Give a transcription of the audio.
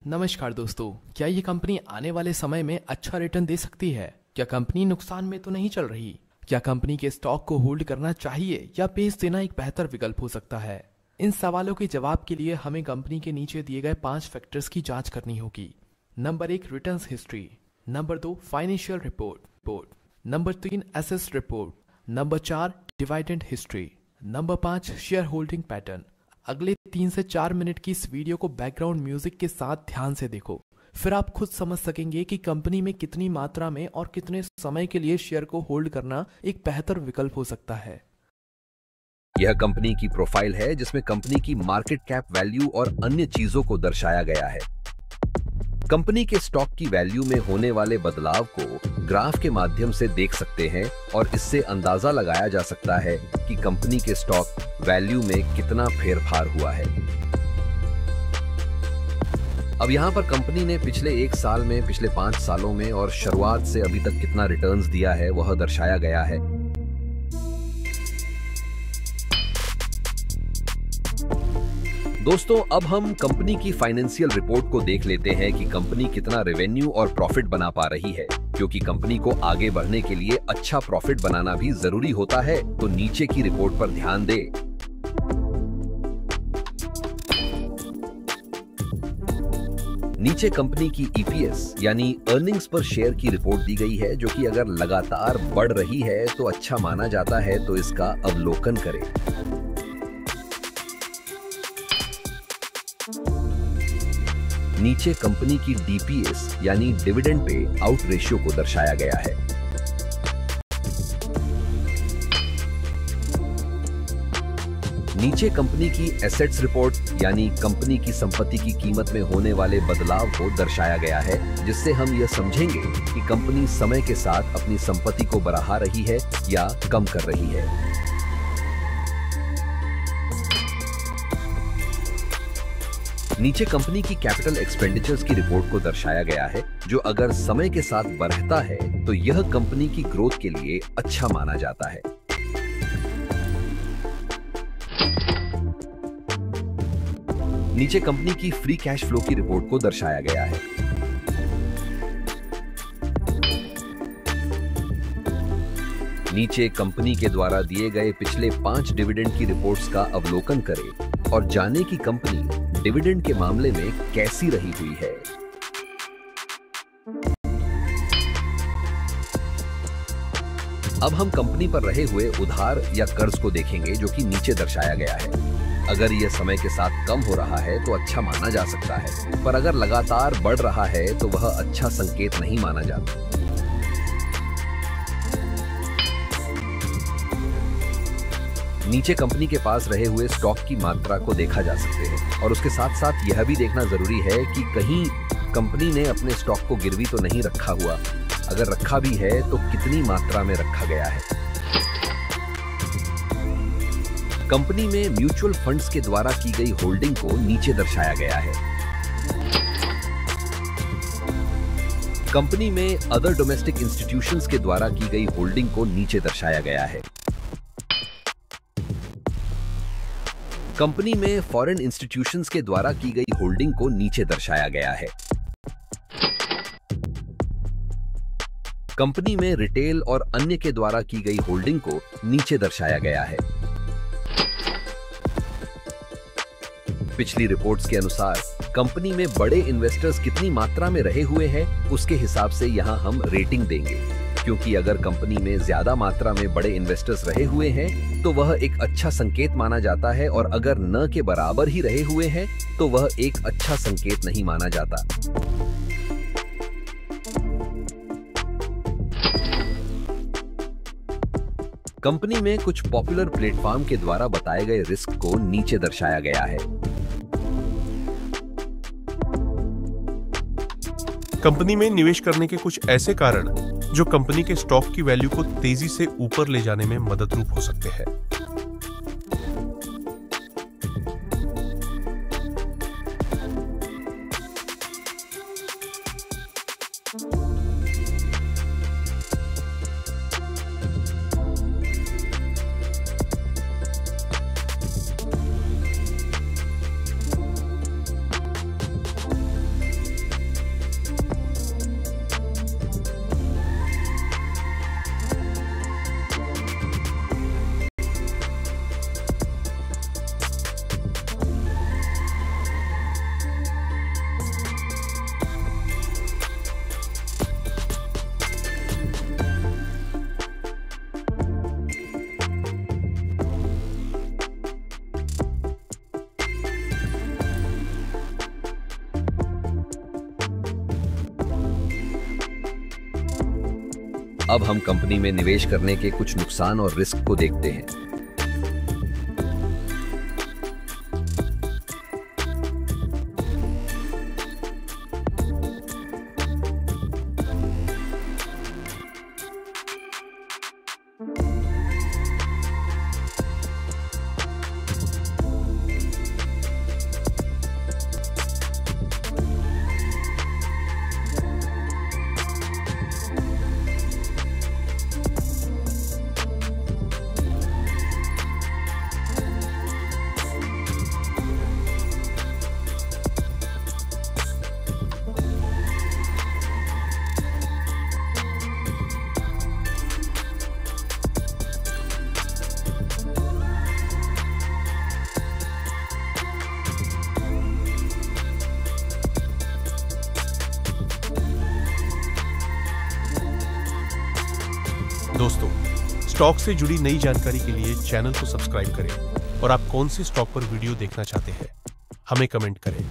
नमस्कार दोस्तों, क्या ये कंपनी आने वाले समय में अच्छा रिटर्न दे सकती है? क्या कंपनी नुकसान में तो नहीं चल रही? क्या कंपनी के स्टॉक को होल्ड करना चाहिए या बेच देना एक बेहतर विकल्प हो सकता है? इन सवालों के जवाब के लिए हमें कंपनी के नीचे दिए गए 5 फैक्टर्स की जांच करनी होगी। Number 1, returns history. Number 2, financial report. Number 3, assets report. Number 4, dividend history. Number 5, share holding pattern. अगले 3 से 4 मिनट की इस वीडियो को बैकग्राउंड म्यूजिक के साथ ध्यान से देखो, फिर आप खुद समझ सकेंगे कि कंपनी में कितनी मात्रा में और कितने समय के लिए शेयर को होल्ड करना एक बेहतर विकल्प हो सकता है। यह कंपनी की प्रोफाइल है जिसमें कंपनी की मार्केट कैप वैल्यू और अन्य चीजों को दर्शाया गया है। कंपनी के स्टॉक की वैल्यू में होने वाले बदलाव को ग्राफ के माध्यम से देख सकते हैं और इससे अंदाजा लगाया जा सकता है कि कंपनी के स्टॉक वैल्यू में कितना फेरफार हुआ है। अब यहां पर कंपनी ने पिछले 1 साल में, पिछले 5 सालों में और शुरुआत से अभी तक कितना रिटर्न्स दिया है वह दर्शाया गया है। दोस्तों, अब हम कंपनी की फाइनेंशियल रिपोर्ट को देख लेते हैं कि कंपनी कितना रेवेन्यू और प्रॉफिट बना पा रही है, क्योंकि कंपनी को आगे बढ़ने के लिए अच्छा प्रॉफिट बनाना भी जरूरी होता है। तो नीचे की रिपोर्ट पर ध्यान दें। नीचे कंपनी की ईपीएस यानी अर्निंग्स पर शेयर की रिपोर्ट दी गई है, जो कि अगर लगातार बढ़ रही है तो अच्छा माना जाता है, तो इसका अवलोकन करें। नीचे कंपनी की डीपीएस यानी डिविडेंड पे आउट रेशियो को दर्शाया गया है। नीचे कंपनी की एसेट्स रिपोर्ट यानी कंपनी की संपत्ति की कीमत में होने वाले बदलाव को दर्शाया गया है, जिससे हम यह समझेंगे कि कंपनी समय के साथ अपनी संपत्ति को बढ़ा रही है या कम कर रही है। नीचे कंपनी की कैपिटल एक्सपेंडिचर्स की रिपोर्ट को दर्शाया गया है, जो अगर समय के साथ बढ़ता है तो यह कंपनी की ग्रोथ के लिए अच्छा माना जाता है। नीचे कंपनी की फ्री कैश फ्लो की रिपोर्ट को दर्शाया गया है। नीचे कंपनी के द्वारा दिए गए पिछले 5 डिविडेंड की रिपोर्ट्स का अवलोकन करें और जानें कि कंपनी डिविडेंड के मामले में कैसी रही हुई है। अब हम कंपनी पर रहे हुए उधार या कर्ज को देखेंगे, जो कि नीचे दर्शाया गया है। अगर यह समय के साथ कम हो रहा है तो अच्छा माना जा सकता है, पर अगर लगातार बढ़ रहा है तो वह अच्छा संकेत नहीं माना जाता। नीचे कंपनी के पास रहे हुए स्टॉक की मात्रा को देखा जा सकते हैं और उसके साथ साथ यह भी देखना जरूरी है कि कहीं कंपनी ने अपने स्टॉक को गिरवी तो नहीं रखा हुआ। अगर रखा भी है तो कितनी मात्रा में रखा गया है। कंपनी में म्यूचुअल फंड्स के द्वारा की गई होल्डिंग को नीचे दर्शाया गया है। कंपनी में अदर डोमेस्टिक इंस्टीट्यूशंस के द्वारा की गई होल्डिंग को नीचे दर्शाया गया है। कंपनी में फॉरेन इंस्टीट्यूशंस के द्वारा की गई होल्डिंग को नीचे दर्शाया गया है। कंपनी में रिटेल और अन्य के द्वारा की गई होल्डिंग को नीचे दर्शाया गया है। पिछली रिपोर्ट्स के अनुसार कंपनी में बड़े इन्वेस्टर्स कितनी मात्रा में रहे हुए हैं, उसके हिसाब से यहां हम रेटिंग देंगे, क्योंकि अगर कंपनी में ज्यादा मात्रा में बड़े इन्वेस्टर्स रहे हुए हैं तो वह एक अच्छा संकेत माना जाता है, और अगर न के बराबर ही रहे हुए हैं तो वह एक अच्छा संकेत नहीं माना जाता। कंपनी में कुछ पॉपुलर प्लेटफॉर्म के द्वारा बताए गए रिस्क को नीचे दर्शाया गया है। कंपनी में निवेश करने के कुछ ऐसे कारण जो कंपनी के स्टॉक की वैल्यू को तेजी से ऊपर ले जाने में मददरूप हो सकते हैं। अब हम कंपनी में निवेश करने के कुछ नुकसान और रिस्क को देखते हैं। दोस्तों, स्टॉक से जुड़ी नई जानकारी के लिए चैनल को सब्सक्राइब करें और आप कौन से स्टॉक पर वीडियो देखना चाहते हैं हमें कमेंट करें।